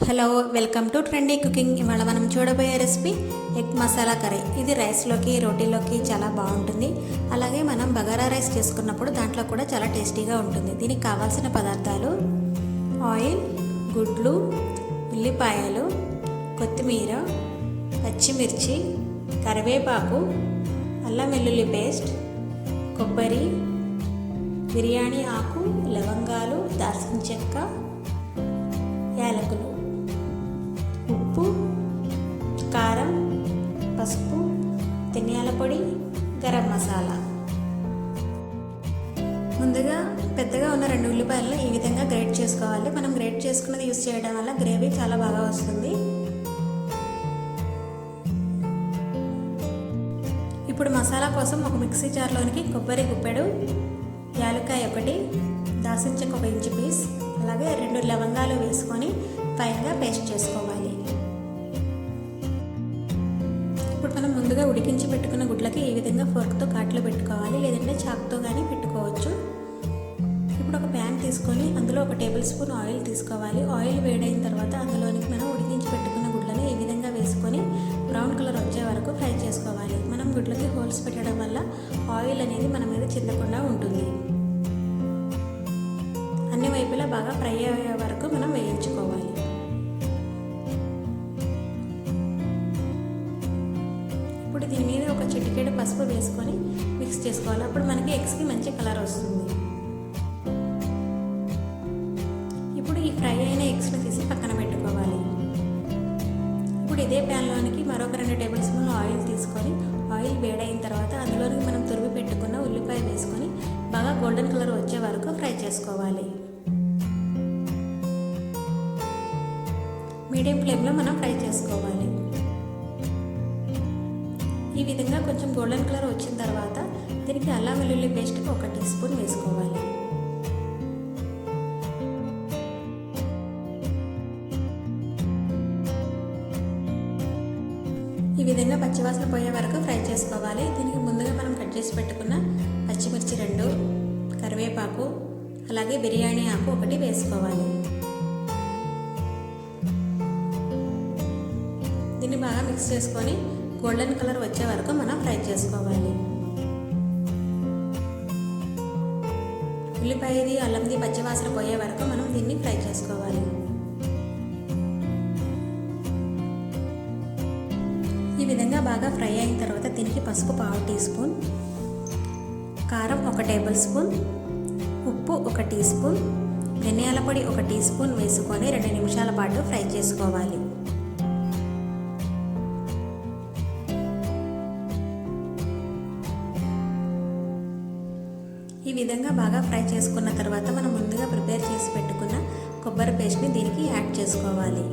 Hello, welcome to trendy cooking. ఇవాళ మనం చూడబోయే రెసిపీ ఎగ్ మసాలా కర్రీ. ఇది రైస్లోకి, రోటీలోకి చాలా బాగుంటుంది. అలాగే మనం బగారా రైస్ చేసుకున్నప్పుడు దాంట్లో కూడా చాలా టేస్టీగా ఉంటుంది. దీనికి కావాల్సిన పదార్థాలు: ఆయిల్, గుడ్లు, ఉల్లిపాయలు, కొత్తిమీర, పచ్చిమిర్చి, కరివేపాకు, అల్లం వెల్లుల్లి పేస్ట్, కొబ్బరి, బిర్యానీ ఆకు, లవంగాలు, దాల్చిన చెక్క, యాలకులు, ఉప్పు, కారం, పసుపు, ధనియాల పొడి, గరం మసాలా. ముందుగా పెద్దగా ఉన్న 2 ఉల్లిపాయలను ఈ విధంగా గ్రేట్ చేసుకోవాలి. మనం గ్రేట్ చేసుకున్నది యూజ్ చేయడం వల్ల గ్రేవీ చాలా బాగా వస్తుంది. ఇప్పుడు మసాలా కోసం ఒక మిక్సీ జార్లోనికి కొబ్బరి గుప్పెడు, యాలక్కాయ 1, దాల్చిన చెక్క 1 ఇంచు పీస్, అలాగే 2 లవంగాలు వేసుకొని ఫైన్గా పేస్ట్ చేసుకోవాలి. ఇప్పుడు మనం ముందుగా ఉడికించి పెట్టుకున్న గుడ్లకి ఈ విధంగా ఫోర్క్తో కాట్లు పెట్టుకోవాలి, లేదంటే చాక్తో కానీ పెట్టుకోవచ్చు. ఇప్పుడు ఒక ప్యాన్ తీసుకొని అందులో 1 టేబుల్ స్పూన్ ఆయిల్ తీసుకోవాలి. ఆయిల్ వేడైన తర్వాత అందులోనికి మనం ఉడికించి పెట్టుకున్న గుడ్లను ఈ విధంగా వేసుకొని బ్రౌన్ కలర్ వచ్చే వరకు ఫ్రై చేసుకోవాలి. మనం గుడ్లకి హోల్స్ పెట్టడం వల్ల ఆయిల్ అనేది మన మీద చిందకుండా ఉంటుంది. అన్ని వైపులా బాగా ఫ్రై అయ్యే వరకు మనం వేయించుకోవాలి. ఇప్పుడు దీని మీద ఒక చిటికెడు పసుపు వేసుకొని మిక్స్ చేసుకోవాలి. అప్పుడు మనకి ఎగ్స్కి మంచి కలర్ వస్తుంది. ఇప్పుడు ఈ ఫ్రై అయిన ఎగ్స్ని తీసి పక్కన పెట్టుకోవాలి. ఇప్పుడు ఇదే ప్యాన్లోనికి మరొక 2 టేబుల్ స్పూన్లు ఆయిల్ తీసుకొని ఆయిల్ వేడైన తర్వాత అందులోనికి మనం తురిమి పెట్టుకున్న ఉల్లిపాయ వేసుకొని బాగా గోల్డెన్ కలర్ వచ్చే వరకు ఫ్రై చేసుకోవాలి. మీడియం ఫ్లేమ్లో మనం ఫ్రై చేసుకోవాలి. ఈ విధంగా కొంచెం గోల్డెన్ కలర్ వచ్చిన తర్వాత దీనికి అల్లం వెల్లుల్లి పేస్ట్కి 1 టీ స్పూన్ వేసుకోవాలి. ఈ విధంగా పచ్చివాసన పోయే వరకు ఫ్రై చేసుకోవాలి. దీనికి ముందుగా మనం కట్ చేసి పెట్టుకున్న పచ్చిమిర్చి 2, కరివేపాకు, అలాగే బిర్యానీ ఆకు 1 వేసుకోవాలి. దీన్ని బాగా మిక్స్ చేసుకొని గోల్డెన్ కలర్ వచ్చే వరకు మనం ఫ్రై చేసుకోవాలి. ఉల్లిపాయది, అల్లంది పచ్చివాసన పోయే వరకు మనం దీన్ని ఫ్రై చేసుకోవాలి. ఈ విధంగా బాగా ఫ్రై అయిన తర్వాత దీనికి పసుపు 1/2 టీ స్పూన్, కారం 1 టేబుల్ స్పూన్, ఉప్పు 1 టీ స్పూన్, ధనియాల పొడి 1 టీ స్పూన్ వేసుకొని 2 నిమిషాల పాటు ఫ్రై చేసుకోవాలి. ఈ విధంగా బాగా ఫ్రై చేసుకున్న తర్వాత మనం ముందుగా ప్రిపేర్ చేసి పెట్టుకున్న కొబ్బరి పేస్ట్ని దీనికి యాడ్ చేసుకోవాలి.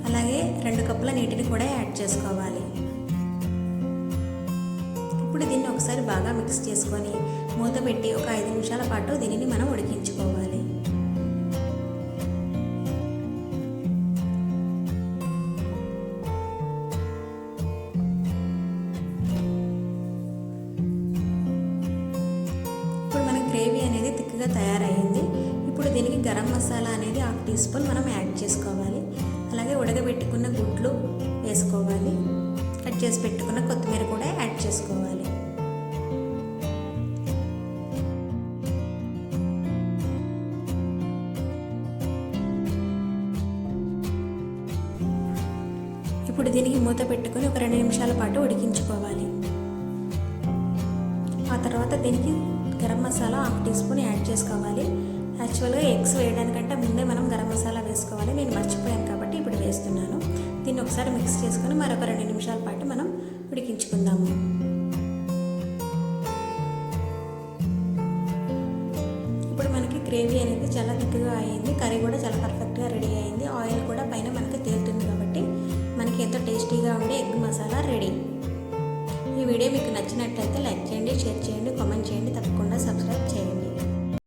అలాగే 2 కప్పుల నీటిని కూడా యాడ్ చేసుకోవాలి. ఇప్పుడు దీన్ని ఒకసారి బాగా మిక్స్ చేసుకొని మూత పెట్టి ఒక 5 నిమిషాల పాటు దీనిని మనం ఉడికించుకోవాలి. గ్రేవీ అనేది థిక్గా తయారైంది. ఇప్పుడు దీనికి గరం మసాలా అనేది 1/2 టీ స్పూన్ మనం యాడ్ చేసుకోవాలి. అలాగే ఉడకబెట్టుకున్న గుడ్లు వేసుకోవాలి. కట్ చేసి పెట్టుకున్న కొత్తిమీర కూడా యాడ్ చేసుకోవాలి. ఇప్పుడు దీనికి మూత పెట్టుకొని ఒక 2 నిమిషాల పాటు ఉడికించుకోవాలి. ఆ తర్వాత దీనికి garam masala 1/2 teaspoon add చేసుకోవాలి. యాక్చువల్గా ఎగ్స్ వేయడానికంటే ముందే మనం గరం మసాలా వేసుకోవాలి. నేను మర్చిపోయాను కాబట్టి ఇప్పుడు వేస్తున్నాను. దీన్ని ఒకసారి మిక్స్ చేసుకొని మరొక 2 నిమిషాల పాటు మనం ఉడికించుకుందాము. ఇప్పుడు మనకి గ్రేవీ అనేది చాలా థిక్గా అయ్యింది. కర్రీ కూడా చాలా పర్ఫెక్ట్గా రెడీ అయింది. ఆయిల్ కూడా పైన మనకి తేలుతుంది కాబట్టి మనకి ఎంతో టేస్టీగా ఉండే ఎగ్ మసాలా రెడీ. ఈ వీడియో మీకు నచ్చినట్లయితే లైక్ చేయండి, షేర్ చేయండి, కామెంట్ చేయండి, తప్పకుండా సబ్స్క్రైబ్ చేయండి.